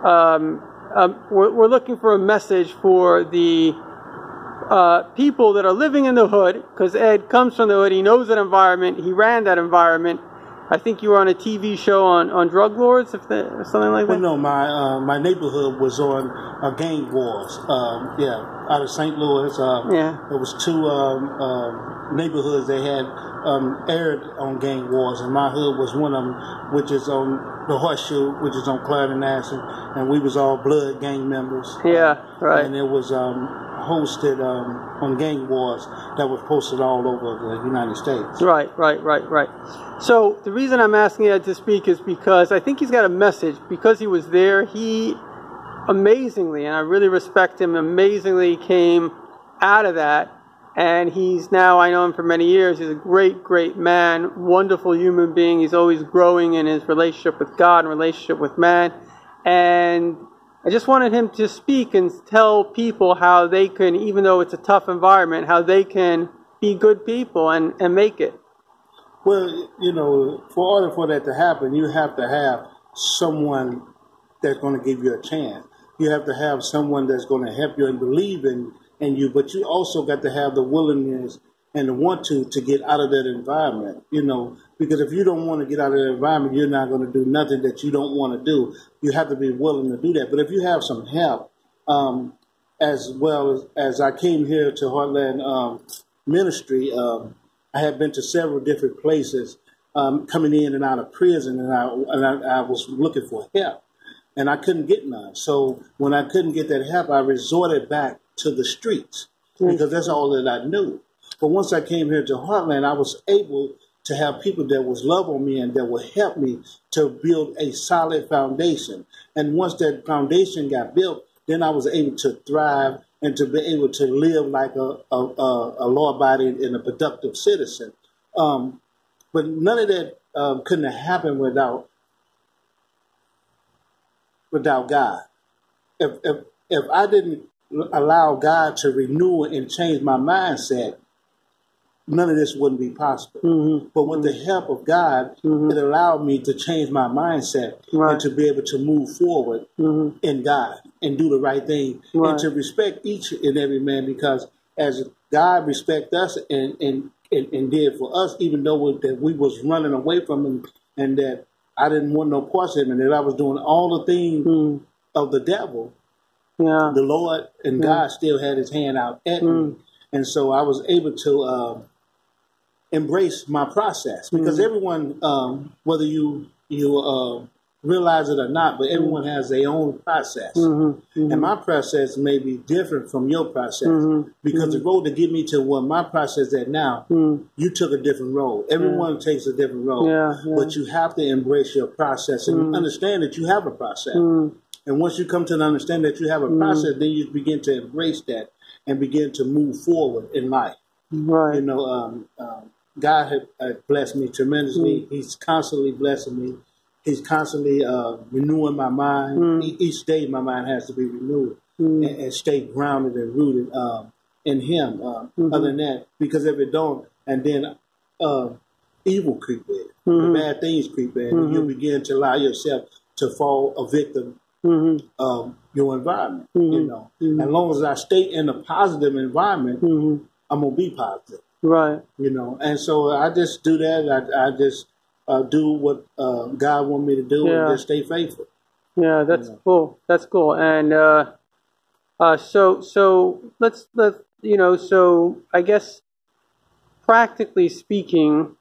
we're looking for a message for the people that are living in the hood, because Ed comes from the hood. He knows that environment. He ran that environment. I think you were on a TV show on drug lords, or something like that. Well, no, my neighborhood was on gang wars. Out of St. Louis. There was two neighborhoods that had aired on gang wars, and my hood was one of them, which is on the Horseshoe, which is on Clarendon Avenue, and we was all blood gang members. Right. And it was hosted on gang wars that was posted all over the United States. Right. So the reason I'm asking Ed to speak is because I think he's got a message. Because he was there, he amazingly, and I really respect him, amazingly came out of that. And he's now, I know him for many years, he's a great, great man, wonderful human being. He's always growing in his relationship with God and relationship with man. And I just wanted him to speak and tell people how they can, even though it's a tough environment, how they can be good people and make it. Well, you know, for order for that to happen, you have to have someone that's going to give you a chance. You have to have someone that's going to help you and believe in you, but you also got to have the willingness and the want to get out of that environment, you know, because if you don't want to get out of that environment, you're not going to do nothing that you don't want to do. You have to be willing to do that. But if you have some help, as well as I came here to Heartland Ministry, I had been to several different places, coming in and out of prison, and I was looking for help, and I couldn't get none. So when I couldn't get that help, I resorted back to the streets because that's all that I knew. But once I came here to Heartland, I was able to have people that was love on me and that would help me to build a solid foundation. And once that foundation got built, then I was able to thrive and to be able to live like a law-abiding and a productive citizen. But none of that couldn't have happened without God. If I didn't allow God to renew and change my mindset, none of this wouldn't be possible. Mm-hmm. But with the help of God, it allowed me to change my mindset and to be able to move forward in God and do the right thing and to respect each and every man, because as God respect us and did for us, even though that we was running away from him and that I didn't want no parts of him and that I was doing all the things of the devil, the Lord and God still had his hand out at me. And so I was able to embrace my process, because everyone, whether you realize it or not, but everyone has their own process. And my process may be different from your process, because the road to get me to what my process is at now, you took a different road. Everyone takes a different road, but you have to embrace your process and understand that you have a process. And once you come to understand that you have a process, then you begin to embrace that and begin to move forward in life. Right. You know, God had blessed me tremendously. He's constantly blessing me. He's constantly renewing my mind. Each day my mind has to be renewed and stay grounded and rooted in him. Other than that, because if it don't, and then evil creep in, the bad things creep in, and you begin to allow yourself to fall a victim of your environment. You know, as long as I stay in a positive environment, I'm gonna be positive. Right. You know, and so I just do that. I just do what God wants me to do and just stay faithful. Yeah, that's cool. That's cool. And so let's you know. So I guess practically speaking,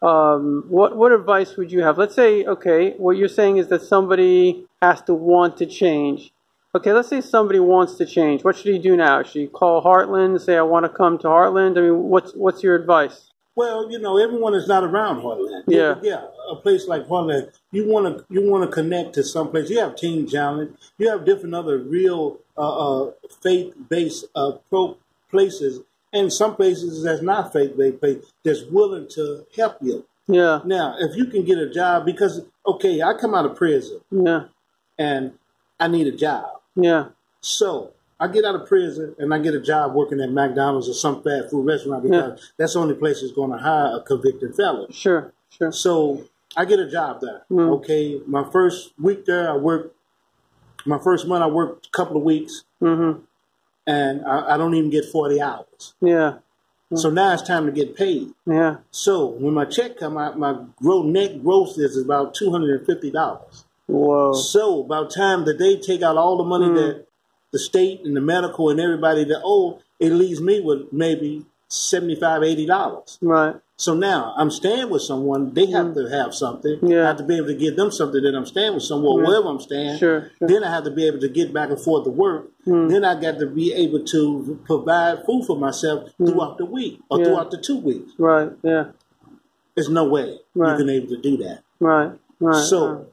what advice would you have? Let's say, okay, what you're saying is that somebody has to want to change. Okay, let's say somebody wants to change. What should he do now? Should he call Heartland and say, I want to come to Heartland? I mean, what's your advice? Well, you know, everyone is not around Heartland. Yeah, a place like Heartland, you want to connect to some place. You have Teen Challenge. You have different other real faith-based places, and some places that's not faith-based, that's willing to help you. Yeah. Now, if you can get a job, because, okay, I come out of prison. Yeah. And I need a job. Yeah. So I get out of prison and I get a job working at McDonald's or some fast food restaurant, because that's the only place that's going to hire a convicted felon. Sure. So I get a job there. Okay. My first week there, I worked My first month, I worked a couple of weeks, and I don't even get 40 hours. Yeah. So now it's time to get paid. Yeah. So when my check come out, my net gross is about $250. Whoa. So by the time that they take out all the money that the state and the medical and everybody that owe, it leaves me with maybe $75, $80. Right. So now I'm staying with someone. They have to have something. Yeah. I have to be able to give them something. That I'm staying with someone, wherever I'm staying. Sure. Then I have to be able to get back and forth to work. Then I got to be able to provide food for myself throughout the week or throughout the 2 weeks. Right. Yeah. There's no way you can able to do that. Right. Right. So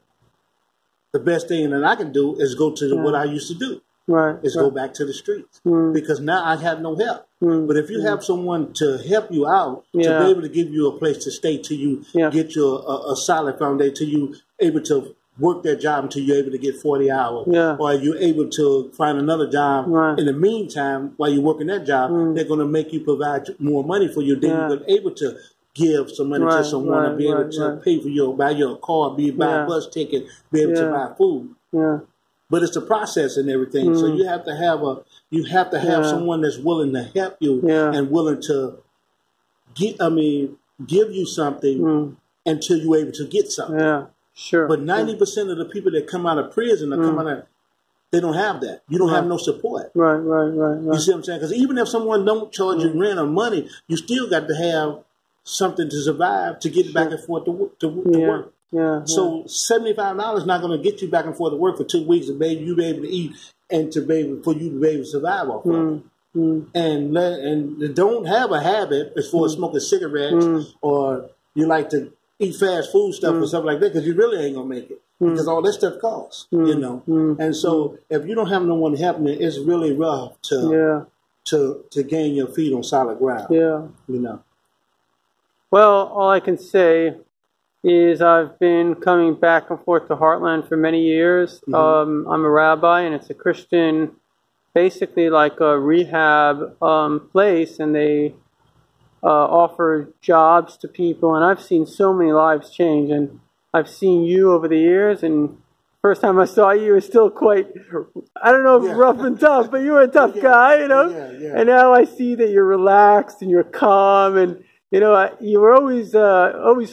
the best thing that I can do is go to what I used to do. Right. Is go back to the streets because now I have no help. But if you have someone to help you out, to be able to give you a place to stay till you get you a solid foundation, till you able to work that job until you're able to get 40 hours, or you're able to find another job. In the meantime, while you're working that job, they're going to make you provide more money for you. Then you're able to give some money to someone and be able to pay for your, buy your car, buy a bus ticket, be able to buy food. Yeah. But it's a process and everything. So you have to have someone that's willing to help you and willing to give you something until you're able to get something. Yeah, sure. But 90% of the people that come out of prison they don't have that. You don't have no support. Right. You see what I'm saying? Because even if someone don't charge you rent or money, you still got to have something to survive to get back and forth to work. Yeah. So $75 is not going to get you back and forth to work for 2 weeks, and baby, you be able to eat and for you to be able to survive off of it. And don't have a habit as far as smoking cigarettes or you like to eat fast food stuff or something like that, because you really ain't gonna make it because all that stuff costs, you know. And so if you don't have no one helping you, it's really rough to gain your feet on solid ground. Yeah. You know. Well, all I can say is I've been coming back and forth to Heartland for many years. I'm a rabbi, and it's a Christian, basically like a rehab place, and they offer jobs to people, and I've seen so many lives change, and I've seen you over the years, and first time I saw you, you were still quite, I don't know if rough and tough, but you were a tough guy, you know, and now I see that you're relaxed and you're calm, and you know, you were always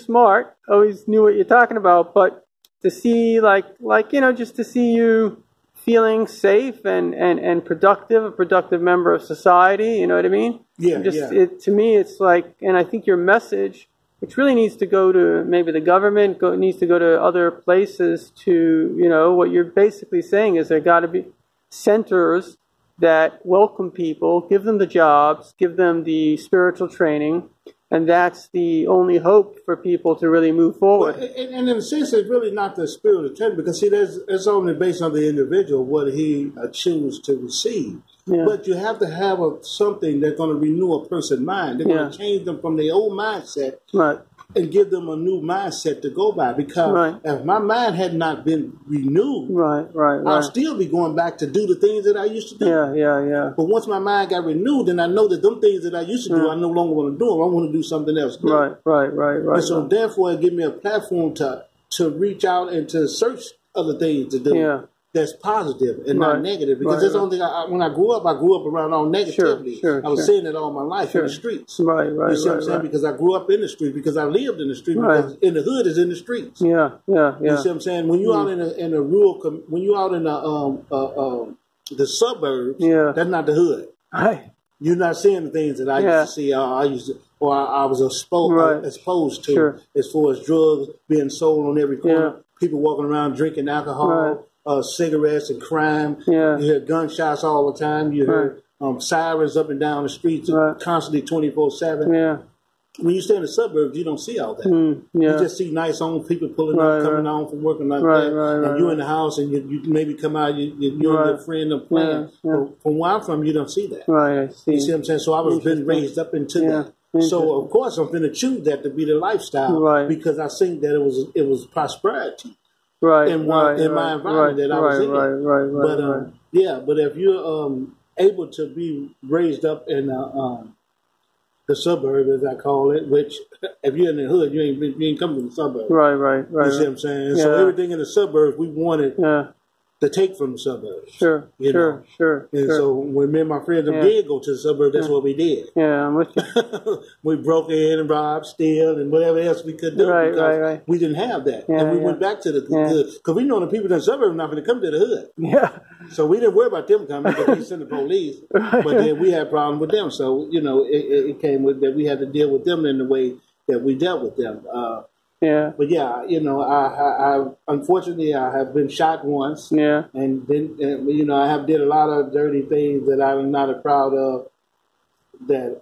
smart, always knew what you're talking about, but to see, like you know, just to see you feeling safe and productive, a productive member of society, you know what I mean? To me, it's like, and I think your message, which really needs to go to maybe the government, needs to go to other places to, you know, what you're basically saying is there got to be centers that welcome people, give them the jobs, give them the spiritual training, and that's the only hope for people to really move forward. Well, and in a sense, it's really not the spirit of temper, because see, it's only based on the individual what he chooses to receive. Yeah. But you have to have something that's going to renew a person's mind. They're going to change them from their old mindset and give them a new mindset to go by. Because if my mind had not been renewed, I'll still be going back to do the things that I used to do. But once my mind got renewed, then I know that them things that I used to do, I no longer want to do them. I want to do something else. And so therefore, it gave me a platform to reach out and to search other things to do. Yeah. That's positive and not negative, because that's the only thing. When I grew up around all negativity. I was seeing it all my life in the streets. You see what I'm saying? Because I grew up in the street, because I lived in the street, because in the hood is in the streets. You see what I'm saying? When you out in a rural, when you out in the suburbs, that's not the hood. You're not seeing the things that I used to see. I was exposed to, as far as drugs being sold on every corner, people walking around drinking alcohol. Cigarettes and crime. You hear gunshots all the time. You hear sirens up and down the streets constantly 24/7. When you stay in the suburbs, you don't see all that. You just see nice old people pulling up, coming on from working like that. And you're in the house, and you maybe come out, you and your friend are playing. From where I'm from, you don't see that. I see. You see what I'm saying? So I was been raised up into that. So of course I'm going to choose that to be the lifestyle, because I think that it was prosperity. In my environment that I was in. But if you're able to be raised up in the suburb, as I call it, which if you're in the hood, you ain't come from the suburb. You see what I'm saying? So everything in the suburbs, we wanted to take from the suburbs. Sure, you sure, know? sure. And sure. so when me and my friends Yeah. did go to the suburbs, that's what we did. Yeah, I'm with you. We broke in and robbed, steal, and whatever else we could do Right, because right. we didn't have that. Yeah, and we yeah. went back to the Yeah. hood because we know the people in the suburbs are not going to come to the hood. Yeah. So we didn't worry about them coming because we sent the police. Right. But then we had problems with them. So, you know, it came with that we had to deal with them in the way that we dealt with them. Yeah. But yeah, you know, I unfortunately I have been shot once. Yeah. And then, you know, I have did a lot of dirty things that I'm not proud of that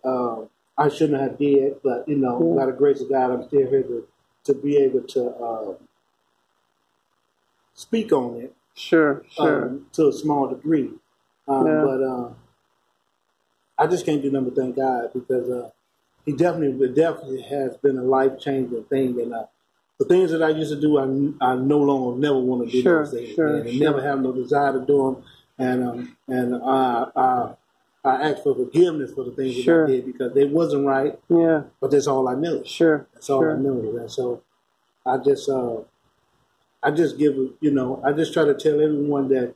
I shouldn't have did. But, you know, by the grace of God, I'm still here to be able to speak on it. Sure, sure. To a small degree. But I just can't do nothing but thank God because He definitely has been a life-changing thing. And the things that I used to do, I no longer never want to do those things. And never have no desire to do them. And I asked for forgiveness for the things that I did because they wasn't right. Yeah. But that's all I knew. Sure. That's all I knew. And so I just give, you know, I just try to tell everyone that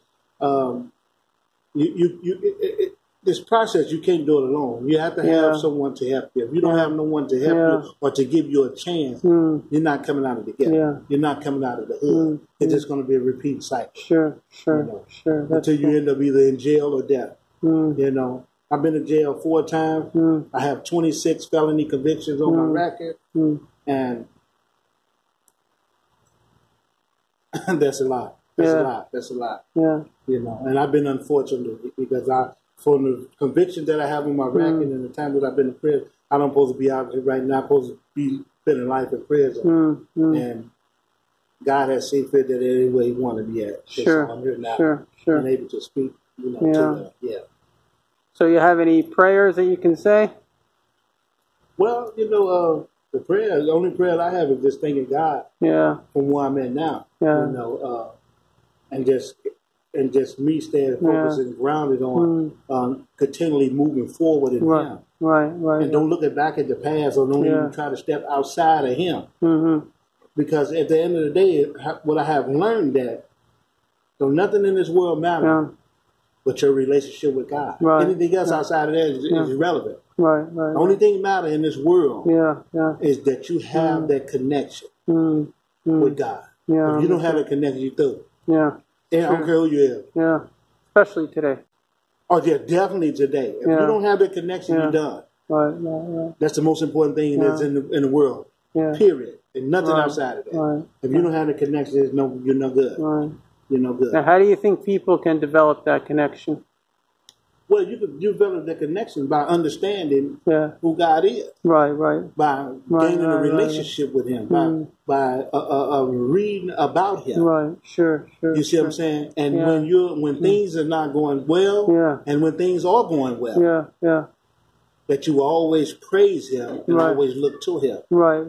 this process, you can't do it alone. You have to have someone to help you. If you don't have no one to help you or to give you a chance, you're not coming out of the ghetto. Yeah. You're not coming out of the hood. It's just going to be a repeat cycle. Sure, sure, you know, sure. until you end up either in jail or death. You know, I've been to jail 4 times. I have 26 felony convictions on my record. And that's a lot. That's a lot. Yeah. You know, and I've been unfortunate because from the conviction that I have on my record and the time that I've been in prison, I don't supposed to be out here right now. I'm supposed to be spending life in prison. And God has seen fit that any way He wanted me at. Sure. So I'm here now. Sure. And able to speak, you know, to them. So you have any prayers that you can say? Well, you know, the only prayer I have is just thanking God from where I'm at now. You know, and just me staying focused and grounded on continually moving forward in Him. Right. And don't look back at the past or don't even try to step outside of Him. Because at the end of the day, what I have learned that nothing in this world matters but your relationship with God. Anything else outside of that is irrelevant. The only thing matter in this world is that you have that connection with God. If you don't have that connection, you're through. And I don't care who you are. Especially today. Oh, yeah, definitely today. If you don't have that connection, you're done. Right. That's the most important thing that's in the world. Period. And nothing outside of that. If you don't have the connection, you're no good. You're no good. Now, how do you think people can develop that connection? Well, you can develop that connection by understanding who God is. Right. By gaining a relationship with Him. By reading about Him. Right. Sure. You see what I'm saying? And when things are not going well, and when things are going well, that you always praise Him and always look to Him. Right.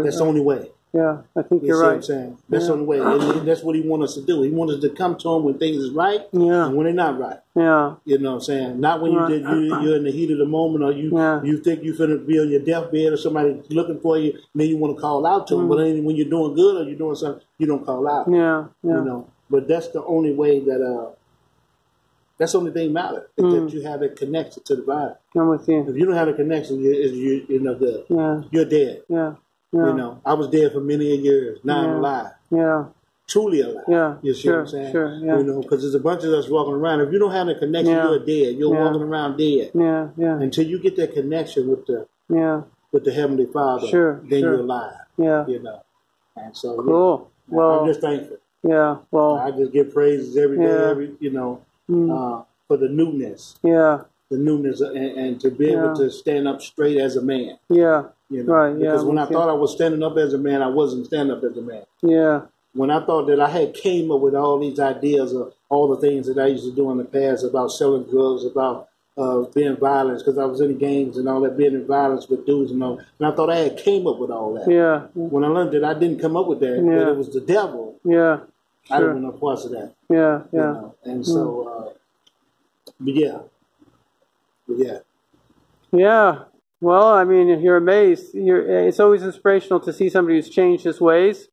That's the only way. I think you're see right. What I'm saying? That's the only way. And that's what He wants us to do. He wants us to come to Him when things is right and when they're not right. You know what I'm saying? Not when you're in the heat of the moment or you think you're going to be on your deathbed or somebody's looking for you and then you want to call out to them. But then when you're doing good or you're doing something, you don't call out. You know? But that's the only way that... That's the only thing matters, is that you have a connection to the body. I'm with you. If you don't have a connection, you're no good. You're dead. You know, I was dead for many years. Now I'm alive. Truly alive. You see what I'm saying? You know, because there's a bunch of us walking around. If you don't have a connection, you're dead. You're walking around dead. Until you get that connection with the Heavenly Father, then you're alive. You know. And so cool. Well, I'm just thankful. Well, I just give praises every day, you know, for the newness. The newness and to be able to stand up straight as a man. You know, because when I thought I was standing up as a man, I wasn't standing up as a man. When I thought that I had came up with all these ideas of all the things that I used to do in the past about selling drugs, about being violent, because I was in the gangs and all that, being in violence with dudes and all. And I thought I had came up with all that. When I learned that I didn't come up with that, that it was the devil. I didn't want no parts of that. You know? And so, Well, I mean, you're amazed. It's always inspirational to see somebody who's changed his ways,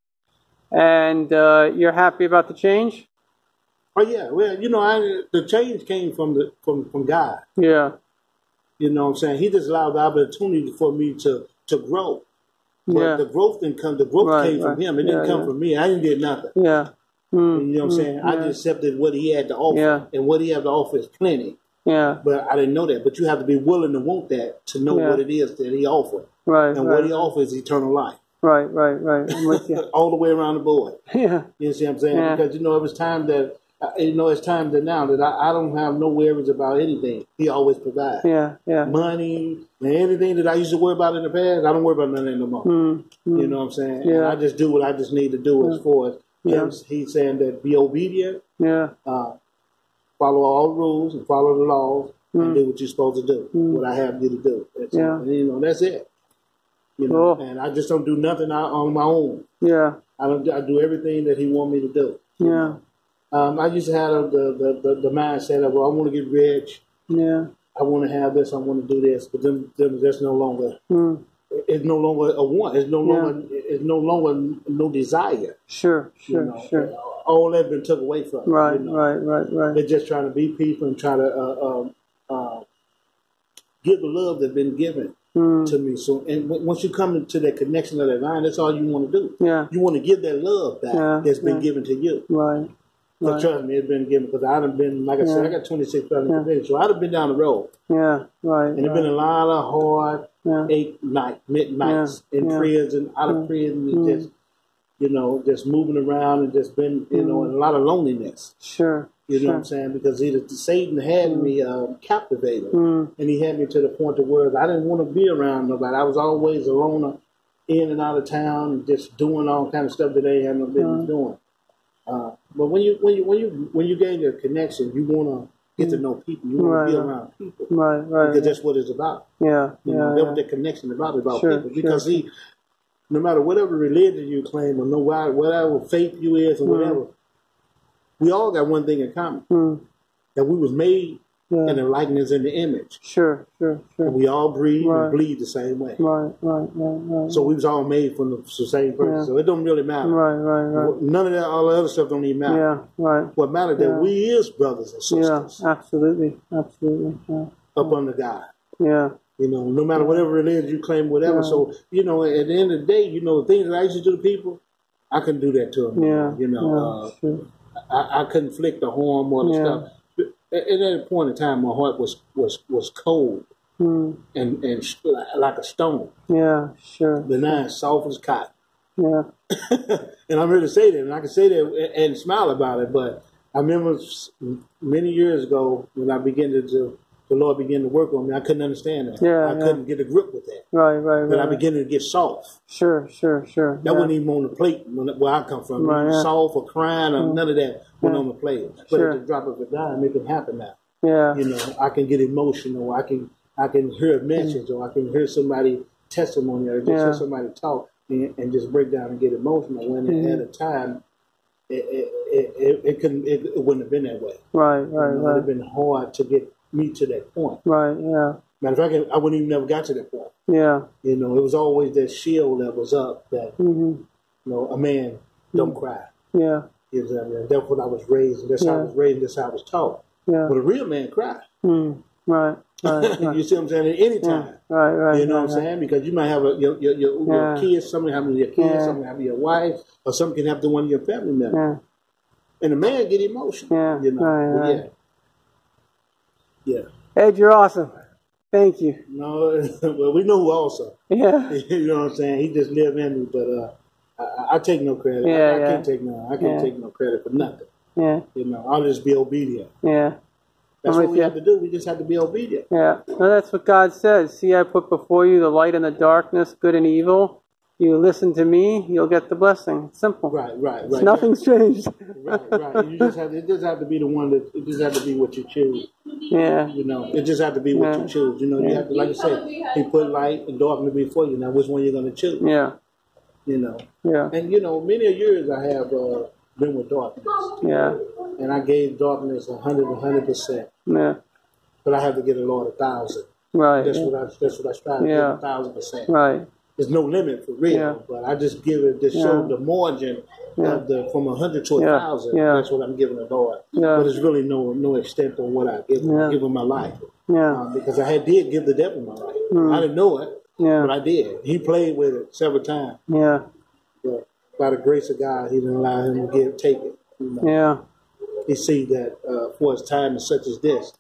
and you're happy about the change? Oh yeah, well, the change came from God. Yeah. You know what I'm saying? He just allowed the opportunity for me to grow. But the growth didn't come. The growth came from him. It didn't come from me. I didn't get nothing. Yeah. You know what I'm saying? I just accepted what he had to offer, and what he had to offer is plenty. Yeah. But I didn't know that. But you have to be willing to want that to know what it is that he offered. Right. And what he offers is eternal life. Right. I'm with you. All the way around the board. Yeah. You see what I'm saying? Yeah. Because it was time that it's time that now that I don't have no worries about anything. He always provides. Yeah. Money and anything that I used to worry about in the past, I don't worry about nothing no more. You know what I'm saying? Yeah. And I just do what I just need to do as far as he's saying that be obedient. Yeah. Follow all the rules and follow the laws and do what you're supposed to do. What I have you to do. And, that's it. And I just don't do nothing on my own. Yeah. I do everything that he want me to do. Yeah. I used to have the mindset of, well, I want to get rich. Yeah. I want to have this. I want to do this. But then that's no longer. It's no longer a want. It's no longer. It's no longer no desire. Sure. All that's been took away from. Right. Right. They're just trying to be people and try to give the love that's been given to me. So, and once you come into that connection of that line, that's all you want to do. Yeah. You want to give that love back that's been given to you. Right. But trust me, it's been given because I'd have been, like I said, I got 26 felony convictions, so I'd have been down the road. Yeah, right. And it's been a lot of hard midnights in prison, out of prison, and just, just moving around and just been, and a lot of loneliness. Sure. You know what I'm saying? Because Satan had me captivated, and he had me to the point of where I didn't want to be around nobody. I was always a loner, in and out of town, and just doing all kind of stuff that they had no business doing. But when you gain your connection, you want to get to know people. You want to be around people, right? Because that's what it's about. Yeah, that's what the connection about people. Because no matter whatever religion you claim or whatever faith you is or whatever, we all got one thing in common: that we was made in the likeness and the image. Sure. And we all breathe and bleed the same way. Right. So we was all made from the same person. So it don't really matter. Right. None of that, all the other stuff don't even matter. Yeah, right. What matters that we is brothers and sisters. Yeah, absolutely. Yeah. Up under God. Yeah. No matter whatever it is you claim, whatever. Yeah. So, at the end of the day, the things that I used to do to people, I couldn't do that to them. Yeah. Sure. I couldn't flick the harm or the stuff. At that point in time, my heart was cold and like a stone. Yeah, sure. But now it's soft as cotton. Yeah. And I'm ready to say that, and I can say that and smile about it. But I remember many years ago when the Lord began to work on me, I couldn't understand that. I couldn't get a grip with that. Right. But I began to get soft. Sure. That wasn't even on the plate where I come from. Soft or crying or none of that went on the plate. But at the drop of a dime, it can happen now. Yeah. I can get emotional. I can hear a message, or I can hear somebody testimony, or just hear somebody talk and just break down and get emotional. When at a time, it wouldn't have been that way. Right. It would have been hard to get me to that point. Right. Yeah. Matter of fact, I wouldn't even never got to that point. Yeah. It was always that shield that was up that a man don't cry. Yeah. That's what I was raised, and that's how I was raised, and that's how I was taught. Yeah. But a real man cries. Right. You see what I'm saying? At any time. Right. You know what I'm saying? Because you might have your kids, something happen to your kids, something happen to your wife, or something can happen to one of your family members. Yeah. And a man get emotional. Yeah. Right. Yeah. Ed, you're awesome. Thank you. No, well, we know who also. Yeah. You know what I'm saying? He just lived in me, but I take no credit. I can't take no credit for nothing. Yeah. I'll just be obedient. Yeah. That's what we have to do. We just have to be obedient. Yeah. Well, that's what God says. See, I put before you the light and the darkness, good and evil. You listen to me, you'll get the blessing. It's simple. Right. Nothing's changed. Right. It just have to be the one that. It just have to be what you choose. Yeah. It just have to be what you choose. You have to, like you said, He put light and darkness before you. Now, which one you're going to choose? Yeah. Yeah. And many years I have been with darkness. Yeah. And I gave darkness 100%. Yeah. But I have to get the Lord 1,000. Right. That's what I strive to get 1,000%. Right. there's no limit for real. Yeah. But I just give it to show the margin of the from 100 to 1,000. Yeah. That's what I'm giving the Lord. Yeah. But there's really no extent on what I give him. I give him my life. Yeah. Because I did give the devil my life. I didn't know it, but I did. He played with it several times. Yeah. But by the grace of God, he didn't allow him to take it. You know? Yeah. He see that for his time such as this,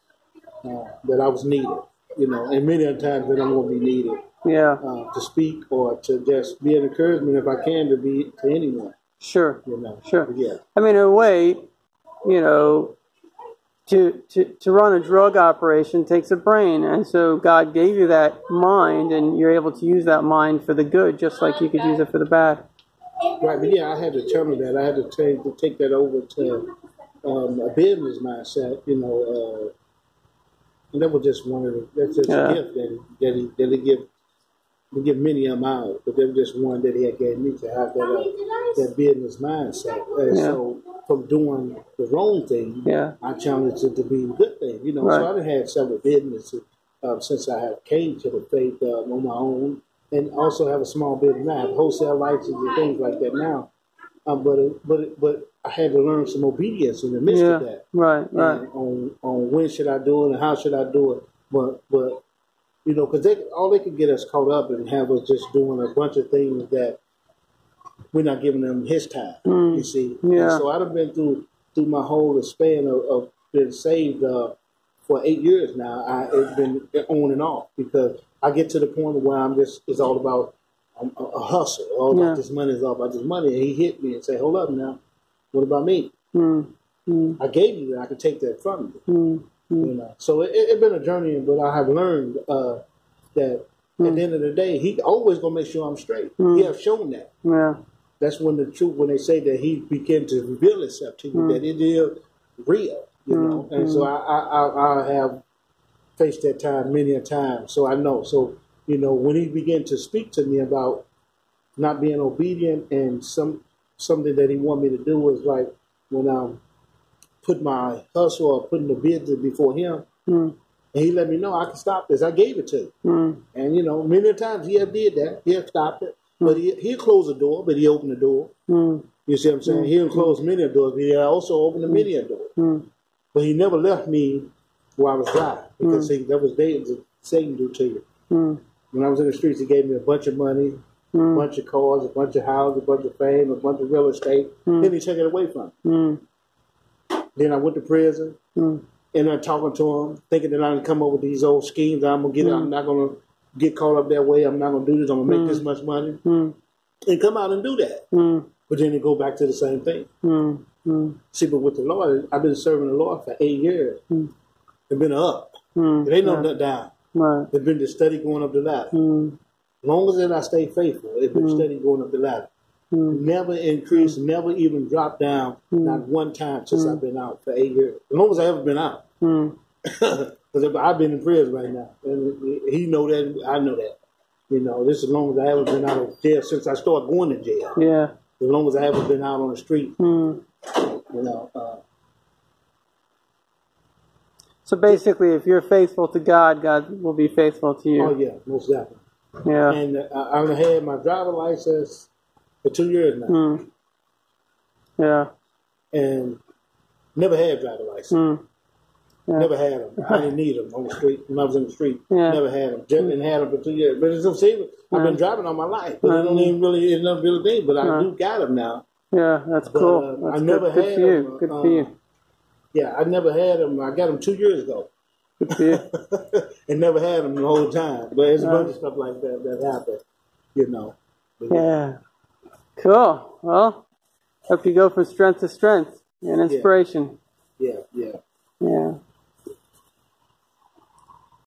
that I was needed. You know, and many other times that I'm going to be needed. Yeah. To speak or to just be an encouragement if I can to anyone. Sure. You know. Sure. Yeah. I mean, in a way, you know, to run a drug operation takes a brain, and so God gave you that mind, and you're able to use that mind for the good, just like you could use it for the bad. Right. But yeah, I had to tell him that. I had to take that over to a business mindset. You know, and that was just one of the. That's just a gift that he give. We give many of them out, but there was just one that he had gave me to have that business mindset. And so from doing the wrong thing, I challenged it to be a good thing. You know, so I've had several businesses since I have came to the faith on my own, and also have a small business now. I have wholesale licenses and things like that now. But I had to learn some obedience in the midst of that. Right. On when should I do it and how should I do it. But you know, because all they could get us caught up and have us just doing a bunch of things that we're not giving them his time. You see. Yeah. And so I've been through my whole span of being saved for 8 years now. It's been on and off because I get to the point where it's all about a hustle. All about this money is all about this money. And he hit me and said, "Hold up now, what about me? I gave you that. I could take that from you." You know, so it's been a journey, but I have learned that at the end of the day, he always gonna make sure I'm straight. He have shown that. Yeah, that's when the truth, when they say that he began to reveal itself to you, that it is real. You know, and so I have faced that time many a time, so I know. So you know, when he began to speak to me about not being obedient and something that he wanted me to do was like when put my hustle or putting the business before him, and he let me know I can stop this. I gave it to him, and you know, many times he have did that. He have stopped it, but he'll close the door, but he opened the door. You see what I'm saying? He'll close many doors, but he also opened a many door. But he never left me where I was dry because that was Satan do to you. When I was in the streets, he gave me a bunch of money, a bunch of cars, a bunch of houses, a bunch of fame, a bunch of real estate. Then he took it away from me. Then I went to prison, and I'm talking to him, thinking that I'm going to come up with these old schemes. I'm going to get. I'm not going to get caught up that way. I'm not going to do this. I'm going to make this much money, and come out and do that. But then you go back to the same thing. See, but with the Lord, I've been serving the Lord for 8 years. It's been up. It ain't no down. It's been the steady going up the ladder. As long as I stay faithful, it's been steady going up the ladder. Never increased, never even dropped down, not one time since I've been out for 8 years. As long as I've ever been out. Because I've been in prison right now. And he know that, I know that. You know, this is as long as I ever been out of jail since I started going to jail. Yeah. As long as I ever been out on the street. You know. So basically, if you're faithful to God, God will be faithful to you. Oh, yeah, most definitely. Yeah. And I've had my driver's license for 2 years now. Yeah. And never had a driver's license. Never had them. I didn't need them on the street. When I was in the street, never had them. Just didn't have them for 2 years. But it's I've been driving all my life, but it don't even really, it's not really big. But I do got them now. Yeah, that's cool. That's I never good had for you. them. Good for you. Yeah, I never had them. I got them 2 years ago. Good for you. And never had them the whole time. But there's a bunch of stuff like that happened, you know. But yeah. Cool. Well, hope you go from strength to strength and inspiration. Yeah. Yeah.